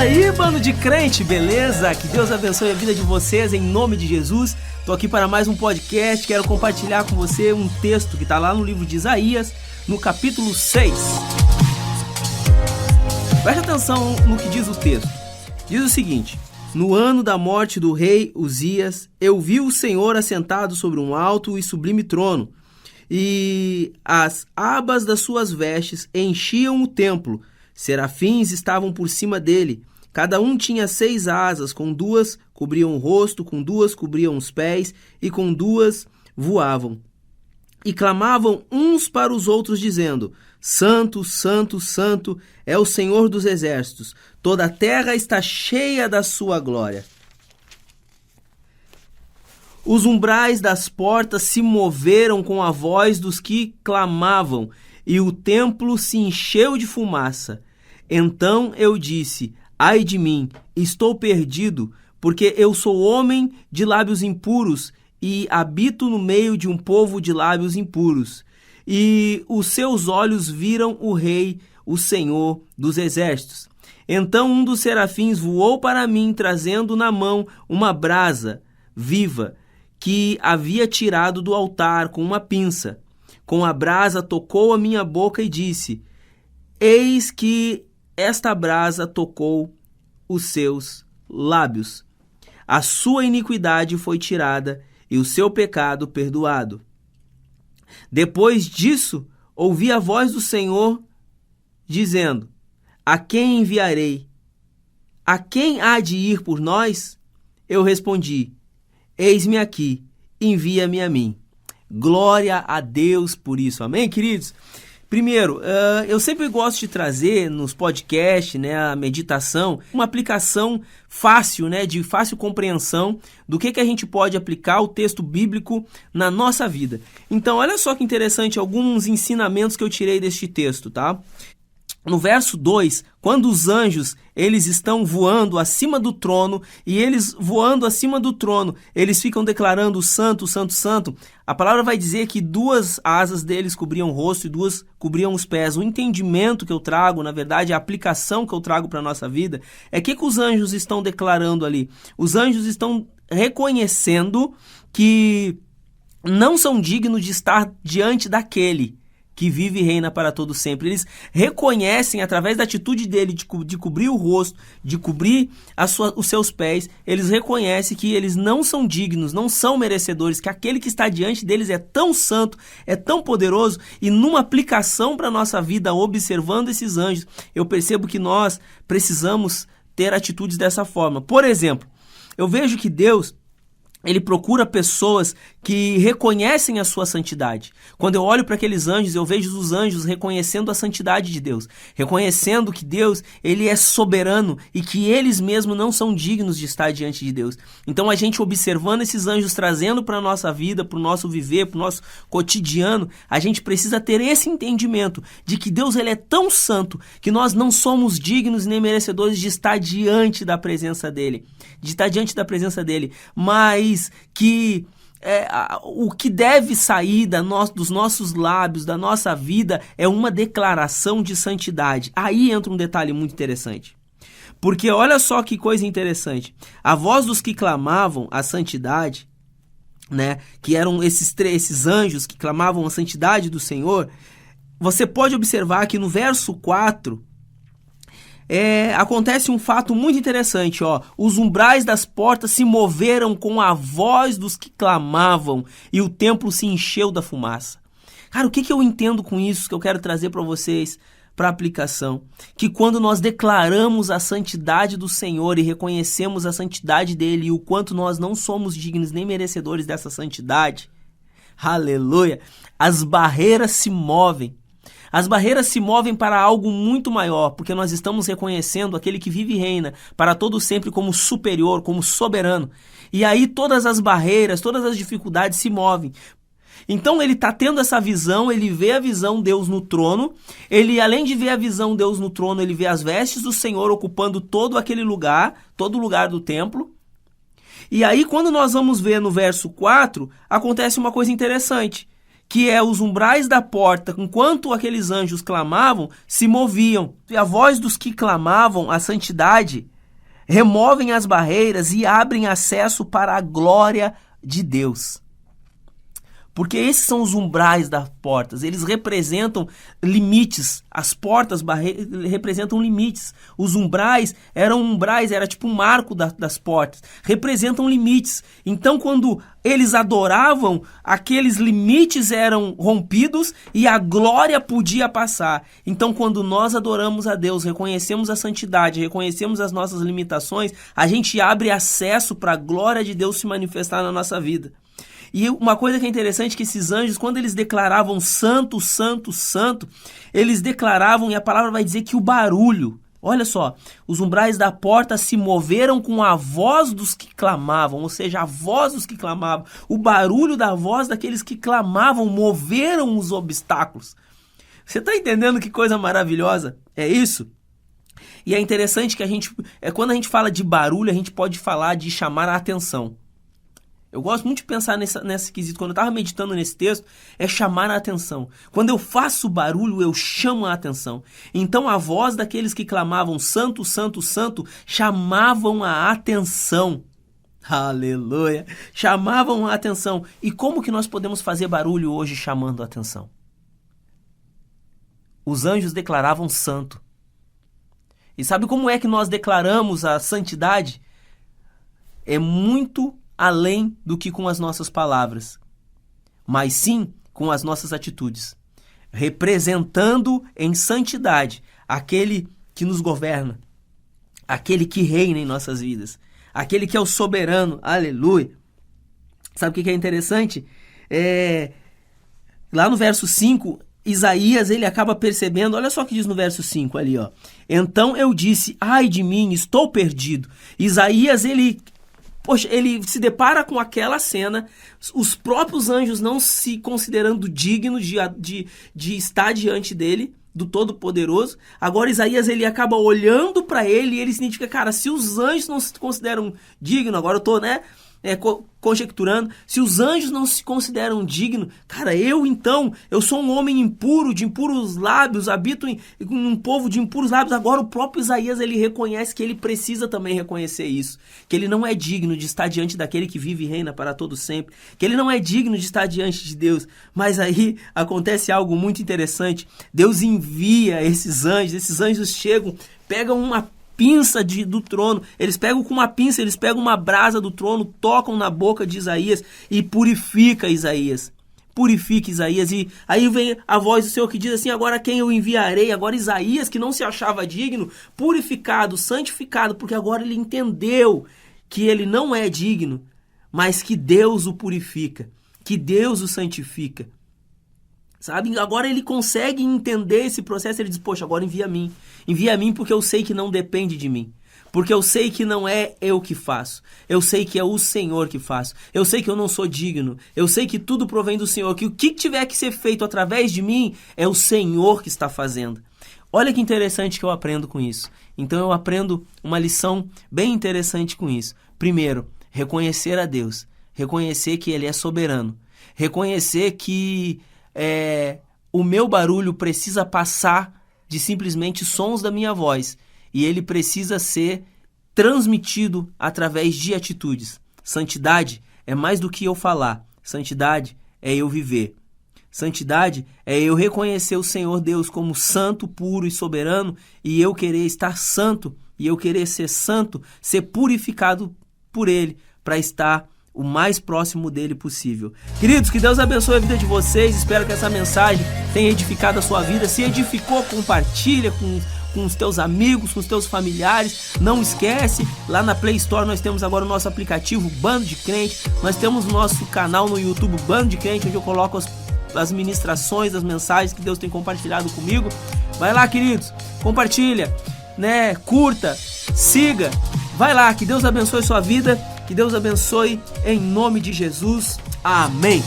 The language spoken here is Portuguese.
aí, bando de crente, beleza? Que Deus abençoe a vida de vocês em nome de Jesus. Tô aqui para mais um podcast, quero compartilhar com você um texto que tá lá no livro de Isaías, no capítulo 6. Preste atenção no que diz o texto. Diz o seguinte: no ano da morte do rei Uzias, eu vi o Senhor assentado sobre um alto e sublime trono, e as abas das suas vestes enchiam o templo. Serafins estavam por cima dele. Cada um tinha 6 asas, com 2 cobriam o rosto, com 2 cobriam os pés, e com 2 voavam. E clamavam uns para os outros, dizendo: Santo, Santo, Santo é o Senhor dos exércitos. Toda a terra está cheia da sua glória. Os umbrais das portas se moveram com a voz dos que clamavam, e o templo se encheu de fumaça. Então eu disse: ai de mim, estou perdido, porque eu sou homem de lábios impuros e habito no meio de um povo de lábios impuros. E os seus olhos viram o Rei, o Senhor dos exércitos. Então um dos serafins voou para mim, trazendo na mão uma brasa viva que havia tirado do altar com uma pinça. Com a brasa tocou a minha boca e disse: eis que esta brasa tocou os seus lábios. A sua iniquidade foi tirada e o seu pecado perdoado. Depois disso, ouvi a voz do Senhor dizendo: a quem enviarei? A quem há de ir por nós? Eu respondi: eis-me aqui, envia-me a mim. Glória a Deus por isso. Amém, queridos? Primeiro, eu sempre gosto de trazer nos podcasts, a meditação, uma aplicação fácil, de fácil compreensão do que a gente pode aplicar o texto bíblico na nossa vida. Então, olha só que interessante alguns ensinamentos que eu tirei deste texto, tá? No verso 2, quando os anjos eles estão voando acima do trono, e eles voando acima do trono, eles ficam declarando santo, santo, santo, a palavra vai dizer que 2 asas deles cobriam o rosto e 2 cobriam os pés. O entendimento que eu trago, na verdade, a aplicação que eu trago para a nossa vida, é que os anjos estão declarando ali? Os anjos estão reconhecendo que não são dignos de estar diante daquele que vive e reina para todo sempre. Eles reconhecem, através da atitude dele de cobrir o rosto, de cobrir os seus pés, eles reconhecem que eles não são dignos, não são merecedores, que aquele que está diante deles é tão santo, é tão poderoso. E numa aplicação para a nossa vida, observando esses anjos, eu percebo que nós precisamos ter atitudes dessa forma. Por exemplo, eu vejo que Deus, ele procura pessoas que reconhecem a sua santidade. Quando eu olho para aqueles anjos, eu vejo os anjos reconhecendo a santidade de Deus, reconhecendo que Deus, ele é soberano e que eles mesmos não são dignos de estar diante de Deus. Então a gente observando esses anjos, trazendo para a nossa vida, para o nosso viver, para o nosso cotidiano, a gente precisa ter esse entendimento de que Deus, ele é tão santo que nós não somos dignos nem merecedores de estar diante da presença dele, mas que o que deve sair dos nossos lábios, da nossa vida, é uma declaração de santidade. Aí entra um detalhe muito interessante. Porque olha só que coisa interessante. A voz dos que clamavam a santidade, que eram esses anjos que clamavam a santidade do Senhor, você pode observar que no verso 4, acontece um fato muito interessante, os umbrais das portas se moveram com a voz dos que clamavam e o templo se encheu da fumaça. Cara, o que eu entendo com isso que eu quero trazer para vocês, para aplicação? Que quando nós declaramos a santidade do Senhor e reconhecemos a santidade dele e o quanto nós não somos dignos nem merecedores dessa santidade, aleluia, as barreiras se movem. As barreiras se movem para algo muito maior, porque nós estamos reconhecendo aquele que vive e reina para todo sempre como superior, como soberano. E aí todas as barreiras, todas as dificuldades se movem. Então ele está tendo essa visão, ele vê a visão Deus no trono, ele além de ver a visão Deus no trono, ele vê as vestes do Senhor ocupando todo aquele lugar, todo o lugar do templo. E aí quando nós vamos ver no verso 4, acontece uma coisa interessante, que é os umbrais da porta, enquanto aqueles anjos clamavam, se moviam. E a voz dos que clamavam a santidade removem as barreiras e abrem acesso para a glória de Deus. Porque esses são os umbrais das portas, eles representam limites, as portas representam limites, os umbrais, era tipo um marco das portas, representam limites. Então quando eles adoravam, aqueles limites eram rompidos e a glória podia passar. Então quando nós adoramos a Deus, reconhecemos a santidade, reconhecemos as nossas limitações, a gente abre acesso para a glória de Deus se manifestar na nossa vida. E uma coisa que é interessante é que esses anjos, quando eles declaravam santo, santo, santo, eles declaravam, e a palavra vai dizer que o barulho, olha só, os umbrais da porta se moveram com a voz dos que clamavam, ou seja, a voz dos que clamavam, o barulho da voz daqueles que clamavam, moveram os obstáculos. Você está entendendo que coisa maravilhosa? É isso? E é interessante que quando a gente fala de barulho, a gente pode falar de chamar a atenção. Eu gosto muito de pensar nesse quesito. Quando eu estava meditando nesse texto, é chamar a atenção. Quando eu faço barulho, eu chamo a atenção. Então a voz daqueles que clamavam santo, santo, santo, chamavam a atenção. Aleluia! Chamavam a atenção. E como que nós podemos fazer barulho hoje chamando a atenção? Os anjos declaravam santo. E sabe como é que nós declaramos a santidade? É muito além do que com as nossas palavras, mas sim com as nossas atitudes, representando em santidade aquele que nos governa, aquele que reina em nossas vidas, aquele que é o soberano, aleluia. Sabe o que é interessante? Lá no verso 5, Isaías, ele acaba percebendo, olha só o que diz no verso 5 ali, ó. Então eu disse, ai de mim, estou perdido. Isaías, ele se depara com aquela cena, os próprios anjos não se considerando dignos de estar diante dele, do Todo-Poderoso. Agora Isaías, ele acaba olhando para ele e ele se identifica, cara, se os anjos não se consideram dignos, agora eu tô, conjecturando, se os anjos não se consideram dignos, cara, eu sou um homem impuro, de impuros lábios, habito em um povo de impuros lábios. Agora o próprio Isaías, ele reconhece que ele precisa também reconhecer isso, que ele não é digno de estar diante daquele que vive e reina para todo sempre, que ele não é digno de estar diante de Deus. Mas aí acontece algo muito interessante. Deus envia esses anjos chegam, pegam uma pinça do trono, eles pegam com uma pinça, eles pegam uma brasa do trono, tocam na boca de Isaías e purifica Isaías. E aí vem a voz do Senhor que diz assim, agora quem eu enviarei? Agora Isaías, que não se achava digno, purificado, santificado, porque agora ele entendeu que ele não é digno, mas que Deus o purifica, que Deus o santifica. Sabe? Agora ele consegue entender esse processo, ele diz, poxa, agora envia a mim porque eu sei que não depende de mim, porque eu sei que não é eu que faço, eu sei que é o Senhor que faz, eu sei que eu não sou digno, eu sei que tudo provém do Senhor, que o que tiver que ser feito através de mim é o Senhor que está fazendo. Olha que interessante que eu aprendo com isso. Então eu aprendo uma lição bem interessante com isso. Primeiro, reconhecer a Deus, reconhecer que Ele é soberano, reconhecer que o meu barulho precisa passar de simplesmente sons da minha voz e ele precisa ser transmitido através de atitudes. Santidade é mais do que eu falar, santidade é eu viver. Santidade é eu reconhecer o Senhor Deus como santo, puro e soberano e eu querer estar santo e eu querer ser santo, ser purificado por Ele para estar o mais próximo dele possível. Queridos, que Deus abençoe a vida de vocês. Espero que essa mensagem tenha edificado a sua vida. Se edificou, compartilha com os teus amigos, com os teus familiares. Não esquece, lá na Play Store nós temos agora o nosso aplicativo Bando de Crente. Nós temos o nosso canal no YouTube Bando de Crente, onde eu coloco as ministrações, as mensagens que Deus tem compartilhado comigo. Vai lá, queridos, compartilha, curta, siga. Vai lá, que Deus abençoe sua vida. Que Deus abençoe em nome de Jesus. Amém.